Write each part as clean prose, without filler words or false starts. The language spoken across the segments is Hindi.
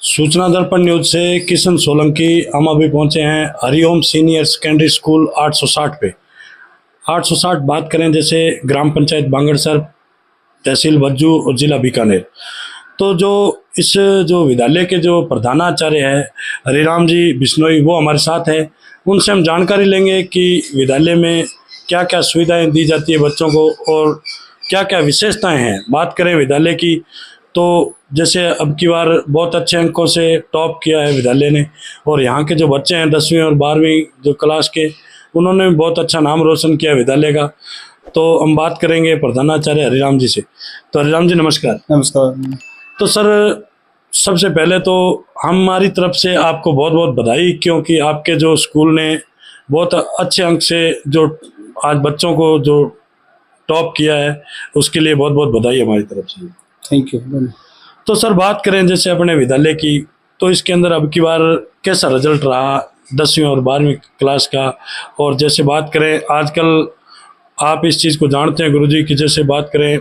सूचना दर्पण न्यूज से किशन सोलंकी हम अभी पहुंचे हैं हरिओम सीनियर सेकेंडरी स्कूल 860 पे। 860 बात करें जैसे ग्राम पंचायत बांगड़सर, तहसील भज्जू और जिला बीकानेर। तो जो विद्यालय के जो प्रधानाचार्य है हरिराम जी बिश्नोई, वो हमारे साथ है। उनसे हम जानकारी लेंगे कि विद्यालय में क्या क्या सुविधाएं दी जाती है बच्चों को और क्या क्या विशेषताएं हैं। बात करें विद्यालय की तो जैसे अब की बार बहुत अच्छे अंकों से टॉप किया है विद्यालय ने, और यहाँ के जो बच्चे हैं 10वीं और 12वीं जो क्लास के, उन्होंने भी बहुत अच्छा नाम रोशन किया विद्यालय का। तो हम बात करेंगे प्रधानाचार्य हरिराम जी से। तो हरिराम जी नमस्कार। नमस्कार। तो सर, सबसे पहले तो हमारी तरफ से आपको बहुत बहुत बधाई, क्योंकि आपके जो स्कूल ने बहुत अच्छे अंक से जो आज बच्चों को जो टॉप किया है, उसके लिए बहुत बहुत बधाई हमारी तरफ से। Thank you. तो सर, बात करें जैसे अपने विद्यालय की, तो इसके अंदर अब की बार कैसा रिजल्ट रहा 10वीं और 12वीं क्लास का। और जैसे बात करें आजकल आप इस चीज़ को जानते हैं गुरुजी की, जैसे बात करें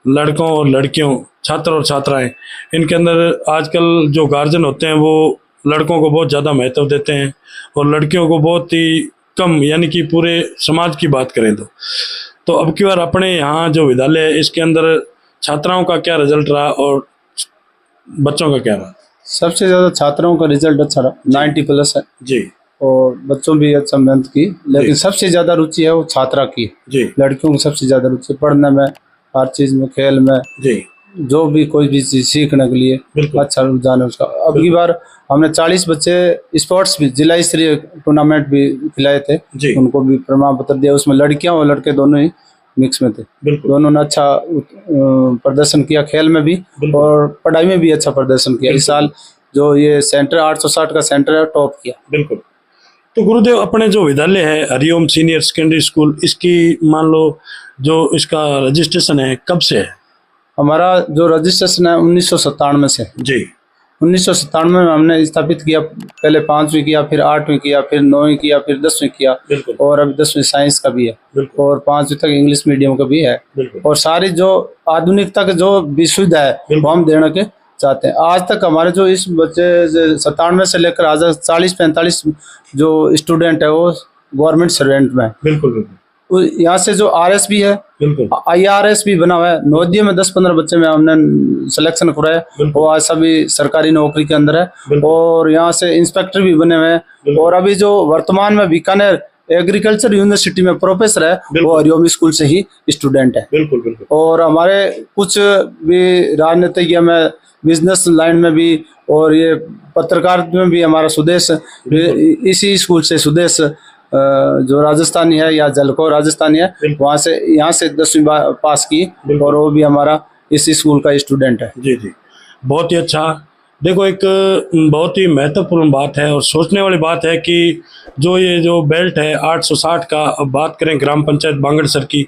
लड़कों और लड़कियों, छात्र और छात्राएं, इनके अंदर आजकल जो गार्जियन होते हैं वो लड़कों को बहुत ज़्यादा महत्व देते हैं और लड़कियों को बहुत ही कम, यानी कि पूरे समाज की बात करें तो अब की बार अपने यहाँ जो विद्यालय है इसके अंदर छात्राओं का क्या रिजल्ट रहा और बच्चों का क्या रहा? सबसे ज्यादा छात्राओं का रिजल्ट अच्छा रहा, 90+ है जी। और बच्चों भी अच्छा मेहनत की, लेकिन सबसे ज्यादा रुचि है वो छात्रा की जी। लड़कियों की सबसे ज्यादा रुचि पढ़ने में, हर चीज में, खेल में जी, जो भी कोई भी चीज सीखने के लिए अच्छा रुझान है उसका। अब की बार हमने 40 बच्चे स्पोर्ट्स भी, जिला स्तरीय टूर्नामेंट भी खिलाए थे जी। उनको भी प्रमाण पत्र दिया। उसमें लड़कियां और लड़के दोनों ही मिक्स में थे। दोनों ने अच्छा प्रदर्शन किया, खेल में भी और पढ़ाई में भी अच्छा प्रदर्शन किया। इस साल जो ये सेंटर 860 का सेंटर है टॉप किया। बिल्कुल। तो गुरुदेव, अपने जो विद्यालय है हरिओम सीनियर सेकेंडरी स्कूल, इसकी मान लो जो इसका रजिस्ट्रेशन है कब से है? हमारा जो रजिस्ट्रेशन है 1997 से जी। 1997 में हमने स्थापित किया। पहले 5वीं किया, फिर 8वीं किया, फिर 9वीं किया, फिर 10वीं किया और अभी 10वीं साइंस का भी है और 5वीं तक इंग्लिश मीडियम का भी है। और सारी जो आधुनिकता के जो भी सुविधा है वो हम देने के चाहते हैं। आज तक हमारे जो इस बच्चे 97 से लेकर आज 40-45 जो स्टूडेंट है वो गवर्नमेंट सर्वेंट में। बिल्कुल। यहाँ से जो RS भी है, IRS भी बना हुआ है। नवोदय में 10-15 बच्चे में हमने सिलेक्शन कराया, वो आज सभी सरकारी नौकरी के अंदर है और यहाँ से इंस्पेक्टर भी बने हुए हैं। और अभी जो वर्तमान में बीकानेर एग्रीकल्चर यूनिवर्सिटी में प्रोफेसर है वो हरिओम स्कूल से ही स्टूडेंट है। बिल्कुल। और हमारे कुछ भी राजनीतिक में, बिजनेस लाइन में भी और ये पत्रकार में भी हमारा सुदेश इसी स्कूल से, सुदेश जो राजस्थानी है या जलको राजस्थानी है, वहाँ से, यहाँ से 10वीं पास की और वो भी हमारा इसी स्कूल का स्टूडेंट है। जी जी, बहुत ही अच्छा। देखो, एक बहुत ही महत्वपूर्ण बात है और सोचने वाली बात है कि ये जो बेल्ट है 860 का, अब बात करें ग्राम पंचायत बांगड़सर की,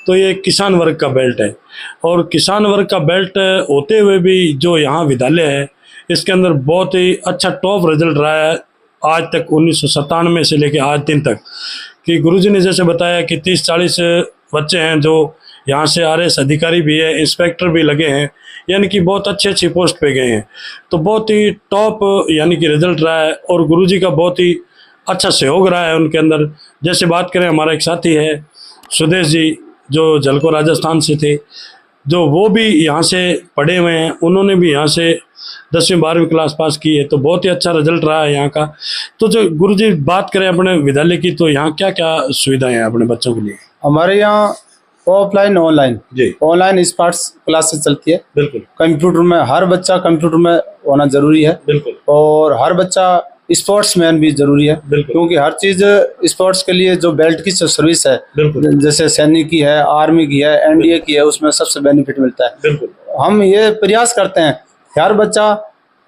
तो ये किसान वर्ग का बेल्ट है। और किसान वर्ग का बेल्ट होते हुए भी जो यहाँ विद्यालय है इसके अंदर बहुत ही अच्छा टॉप रिजल्ट रहा है आज तक, 1997 से लेकर आज दिन तक। कि गुरुजी ने जैसे बताया कि 30-40 बच्चे हैं जो यहाँ से RS अधिकारी भी है, इंस्पेक्टर भी लगे हैं, यानी कि बहुत अच्छी पोस्ट पे गए हैं। तो बहुत ही टॉप यानी कि रिजल्ट रहा है और गुरुजी का बहुत ही अच्छा सहयोग रहा है उनके अंदर। जैसे बात करें, हमारा एक साथी है सुदेश जी जो जलको राजस्थान से थे, जो वो भी यहाँ से पढ़े हुए हैं, उन्होंने भी यहाँ से 10वीं 12वीं क्लास पास की है। तो बहुत ही अच्छा रिजल्ट रहा है यहाँ का। तो जो गुरुजी बात करें अपने विद्यालय की, तो यहाँ क्या क्या सुविधाएं हैं अपने बच्चों के लिए? हमारे यहाँ ऑफलाइन ऑनलाइन जी, ऑनलाइन स्पोर्ट्स क्लासेस चलती है। बिल्कुल। कंप्यूटर में हर बच्चा कंप्यूटर में होना जरूरी है। बिल्कुल। और हर बच्चा स्पोर्ट्स मैन भी जरूरी है, क्योंकि हर चीज स्पोर्ट्स के लिए जो बेल्ट की सर्विस है, जैसे सैनिक की है, आर्मी की है, NDA की है, उसमें सबसे बेनिफिट मिलता है। बिल्कुल। हम ये प्रयास करते हैं कि हर बच्चा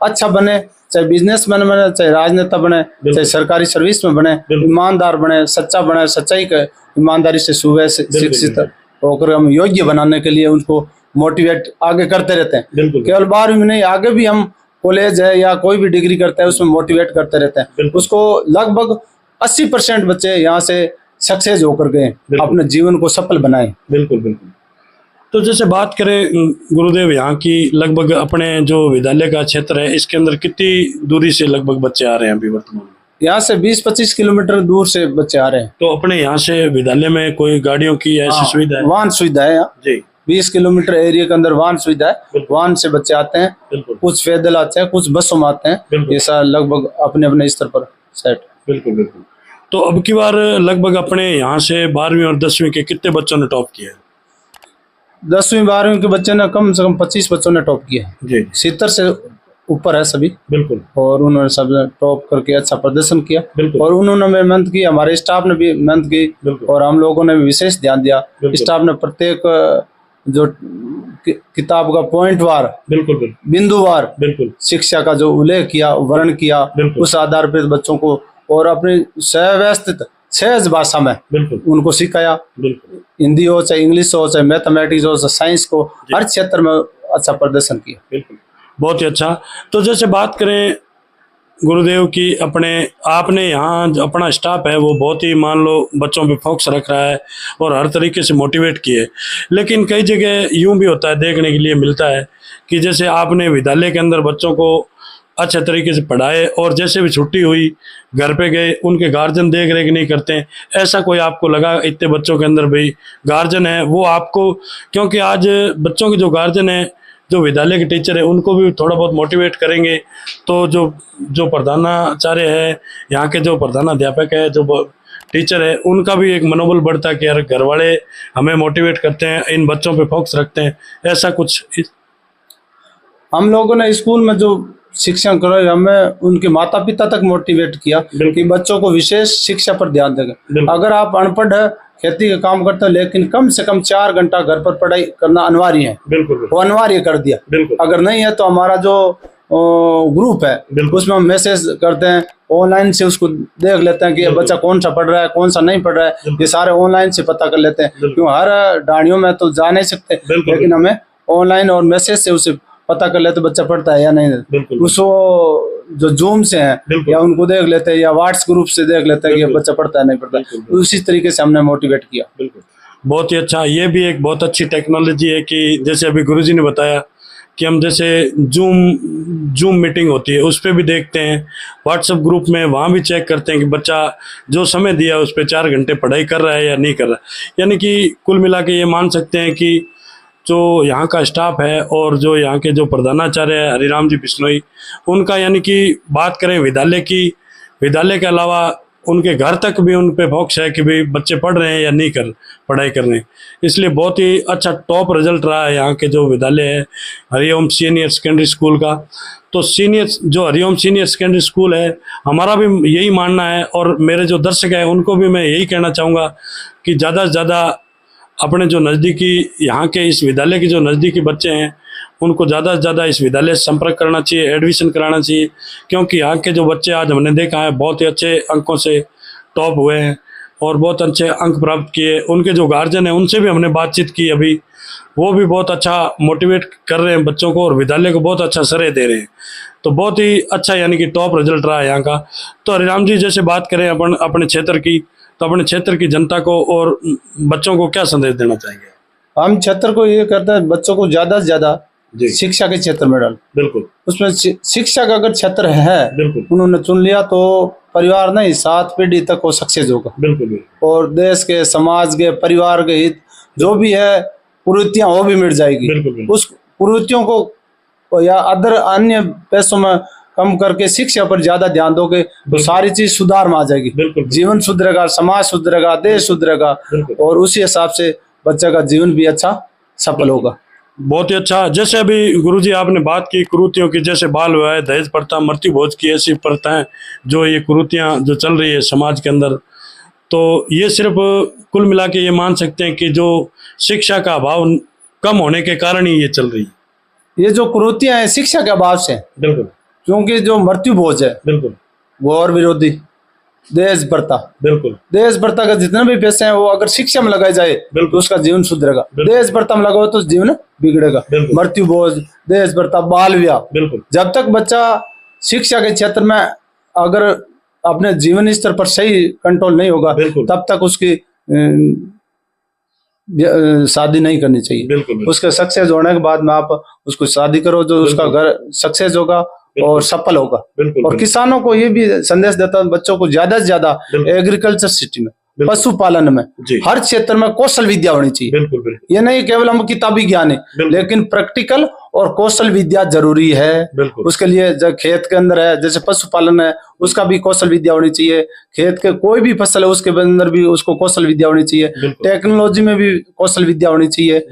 अच्छा बने, चाहे बिजनेसमैन बने, चाहे राजनेता बने, चाहे सरकारी सर्विस में बने, ईमानदार बने, सच्चा बने, सच्चाई के ईमानदारी से शिक्षित होकर हम योग्य बनाने के लिए उनको मोटिवेट आगे करते रहते हैं। केवल 12वीं में नहीं, आगे भी हम कॉलेज है या कोई भी डिग्री करता है उसमें मोटिवेट करते रहते हैं उसको। लगभग 80% बच्चे यहाँ से सक्सेस होकर गए, अपने जीवन को सफल बनाए। बिल्कुल। तो जैसे बात करें गुरुदेव, यहाँ की लगभग अपने जो विद्यालय का क्षेत्र है इसके अंदर कितनी दूरी से लगभग बच्चे आ रहे हैं अभी वर्तमान में? यहाँ से 20-25 किलोमीटर दूर से बच्चे आ रहे हैं। तो अपने यहाँ से विद्यालय में कोई गाड़ियों की ऐसी सुविधा है? वाहन सुविधा है यहाँ जी। 20 किलोमीटर एरिया के अंदर वाहन सुविधा है, वाहन से बच्चे आते हैं, कुछ पैदल आते हैं, कुछ बसों में आते हैं, ऐसा लगभग अपने अपने स्तर पर सेट। बिल्कुल बिल्कुल। तो अब की बार लगभग अपने यहाँ से 12वीं और 10वीं के कितने बच्चों ने टॉप किया है? 10वीं 12वीं के बच्चे ने कम से कम 25 बच्चों ने टॉप किया है जी। 70 से ऊपर है सभी। बिल्कुल। और उन्होंने सब टॉप करके अच्छा प्रदर्शन किया और उन्होंने भी मेहनत की, हमारे स्टाफ ने भी मेहनत की और हम लोगों ने भी विशेष ध्यान दिया। स्टाफ ने प्रत्येक जो किताब का पॉइंट वार, बिल्कुल बिंदुवार, बिल्कुल शिक्षा का जो उल्लेख किया, वर्ण किया, उस आधार पर बच्चों को और अपनी सुव्यवस्थित सहज भाषा में उनको सिखाया। हिंदी हो चाहे इंग्लिश हो चाहे मैथमेटिक्स हो चाहे साइंस को, हर क्षेत्र में अच्छा प्रदर्शन किया। बिल्कुल, बहुत ही अच्छा। तो जैसे बात करें गुरुदेव की, अपने आपने यहाँ जो अपना स्टाफ है वो बहुत ही मान लो बच्चों पे फोकस रख रहा है और हर तरीके से मोटिवेट किए, लेकिन कई जगह यूं भी होता है, देखने के लिए मिलता है कि जैसे आपने विद्यालय के अंदर बच्चों को अच्छे तरीके से पढ़ाए और जैसे भी छुट्टी हुई घर पे गए, उनके गार्जियन देख रेख नहीं करते हैं, ऐसा कोई आपको लगा इतने बच्चों के अंदर भाई गार्जियन है वो आपको, क्योंकि आज बच्चों के जो गार्जियन है, जो विद्यालय के टीचर है, उनको भी थोड़ा बहुत मोटिवेट करेंगे तो जो प्रधानाचार्य है, यहाँ के जो प्रधानाध्यापक है, जो टीचर है, उनका भी एक मनोबल बढ़ता है कि यार घर वाले हमें मोटिवेट करते हैं, इन बच्चों पे फोकस रखते हैं, ऐसा कुछ। हम लोगों ने स्कूल में जो शिक्षण करो, हमें उनके माता पिता तक मोटिवेट किया कि बच्चों को विशेष शिक्षा पर ध्यान देगा। अगर आप अनपढ़ है, खेती का काम करते हैं, लेकिन कम से कम 4 घंटा घर पर पढ़ाई करना अनिवार्य है। बिल्कुल। वो अनिवार्य कर दिया। अगर नहीं है तो हमारा जो ग्रुप है उसमें हम मैसेज करते हैं, ऑनलाइन से उसको देख लेते हैं कि बच्चा कौन सा पढ़ रहा है, कौन सा नहीं पढ़ रहा है, ये सारे ऑनलाइन से पता कर लेते हैं। क्यों हर डाणियों में तो जा नहीं सकते, लेकिन हमें ऑनलाइन और मैसेज से उसे पता कर लेते बच्चा पढ़ता है या नहीं। उसको जो जूम से है या उनको देख लेते हैं या व्हाट्स ग्रुप से देख लेते हैं कि बच्चा पढ़ता है नहीं पढ़ता, उसी तरीके से हमने मोटिवेट किया। बिल्कुल, बहुत ही अच्छा। ये भी एक बहुत अच्छी टेक्नोलॉजी है कि जैसे अभी गुरुजी ने बताया कि हम जैसे जूम मीटिंग होती है उस पर भी देखते हैं, व्हाट्सएप ग्रुप में वहाँ भी चेक करते हैं कि बच्चा जो समय दिया उस पर 4 घंटे पढ़ाई कर रहा है या नहीं कर रहा है। यानी कि कुल मिला के ये मान सकते हैं कि जो यहाँ का स्टाफ है और जो यहाँ के जो प्रधानाचार्य है हरिराम जी बिश्नोई, उनका यानी कि बात करें विद्यालय की, विद्यालय के अलावा उनके घर तक भी उन पे फोकस है कि भाई बच्चे पढ़ रहे हैं या नहीं पढ़ाई कर रहे हैं। इसलिए बहुत ही अच्छा टॉप रिजल्ट रहा है यहाँ के जो विद्यालय है हरिओम सीनियर सेकेंडरी स्कूल का। तो जो हरिओम सीनियर सेकेंडरी स्कूल है, हमारा भी यही मानना है और मेरे जो दर्शक हैं उनको भी मैं यही कहना चाहूँगा कि ज़्यादा से ज़्यादा अपने जो नज़दीकी यहाँ के इस विद्यालय के जो नज़दीकी बच्चे हैं उनको ज़्यादा से ज़्यादा इस विद्यालय से संपर्क करना चाहिए, एडमिशन कराना चाहिए, क्योंकि यहाँ के जो बच्चे आज हमने देखा है बहुत ही अच्छे अंकों से टॉप हुए हैं और बहुत अच्छे अंक प्राप्त किए। उनके जो गार्जियन हैं उनसे भी हमने बातचीत की अभी, वो भी बहुत अच्छा मोटिवेट कर रहे हैं बच्चों को और विद्यालय को बहुत अच्छा श्रेय दे रहे हैं। तो बहुत ही अच्छा यानी कि टॉप रिजल्ट रहा है यहाँ का। तो हरिराम जी, जैसे बात करें अपने क्षेत्र की, तो अपने क्षेत्र की जनता को और बच्चों को क्या संदेश देना चाहेंगे? हम क्षेत्र को ये कहते हैं बच्चों को ज्यादा से ज्यादा शिक्षा के क्षेत्र में डाल। बिल्कुल। उसमें शिक्षा का अगर क्षेत्र है, बिल्कुल, उन्होंने चुन लिया तो परिवार नहीं 7 पीढ़ी तक वो सक्सेस होगा। बिल्कुल। और देश के, समाज के, परिवार के हित जो भी है कुरीतियां वो भी मिट जाएगी। बिल्कुल। उस कुरीतियों को या अन्य पैसों में कम करके शिक्षा पर ज्यादा ध्यान दोगे तो सारी चीज सुधार में आ जाएगी। जीवन सुधरेगा, समाज सुधरेगा, देश सुधरेगा और उसी हिसाब से बच्चे का जीवन भी अच्छा सफल होगा। बहुत ही अच्छा। जैसे अभी गुरुजी आपने बात की कुरीतियों की, जैसे बाल विवाह, दहेज प्रथा, मृत्यु भोज की ऐसी प्रथाएं, जो ये कुरीतियां जो चल रही है समाज के अंदर, तो ये सिर्फ कुल मिला के ये मान सकते हैं कि जो शिक्षा का अभाव कम होने के कारण ही ये चल रही है। ये जो कुरीतियां हैं शिक्षा के अभाव से। बिल्कुल। क्योंकि जो मृत्यु भोज है, बिल्कुल, गौर विरोधी, दहेज प्रथा, बिल्कुल, दहेज प्रथा का जितने भी पैसे हैं वो अगर शिक्षा में लगाए जाए तो उसका जीवन सुधरेगा। दहेज प्रथा में लगाओ तो जीवन बिगड़ेगा। मृत्यु भोज, दहेज प्रथा, बाल विवाह, बिल्कुल, जब तक बच्चा शिक्षा के क्षेत्र में अगर अपने जीवन स्तर पर सही कंट्रोल नहीं होगा तब तक उसकी शादी नहीं करनी चाहिए। बिल्कुल। उसके सक्सेस होने के बाद में आप उसको शादी करो, जो उसका घर सक्सेस होगा और सफल होगा। और किसानों को ये भी संदेश देता हूँ, बच्चों को ज्यादा से ज्यादा एग्रीकल्चर सिटी में, पशुपालन में, हर क्षेत्र में कौशल विद्या होनी चाहिए। बिल्कुल। ये नहीं केवल हम किताबी ज्ञान है, लेकिन प्रैक्टिकल और कौशल विद्या जरूरी है। उसके लिए जब खेत के अंदर है, जैसे पशुपालन है, उसका भी कौशल विद्या होनी चाहिए। खेत के कोई भी फसल है उसके अंदर भी उसको कौशल विद्या होनी चाहिए। टेक्नोलॉजी में भी कौशल विद्या होनी चाहिए।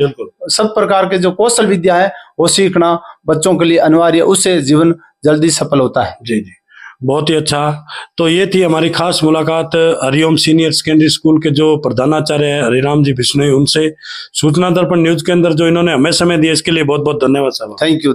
सब प्रकार के जो कौशल विद्या है वो सीखना बच्चों के लिए अनिवार्य है, उससे जीवन जल्दी सफल होता है। जी जी, बहुत ही अच्छा। तो ये थी हमारी खास मुलाकात हरिओम सीनियर सेकेंडरी स्कूल के जो प्रधानाचार्य है हरिराम जी बिश्नोई, उनसे। सूचना दर्पण न्यूज के अंदर जो इन्होंने हमें समय दिया इसके लिए बहुत बहुत धन्यवाद साहब। Thank you.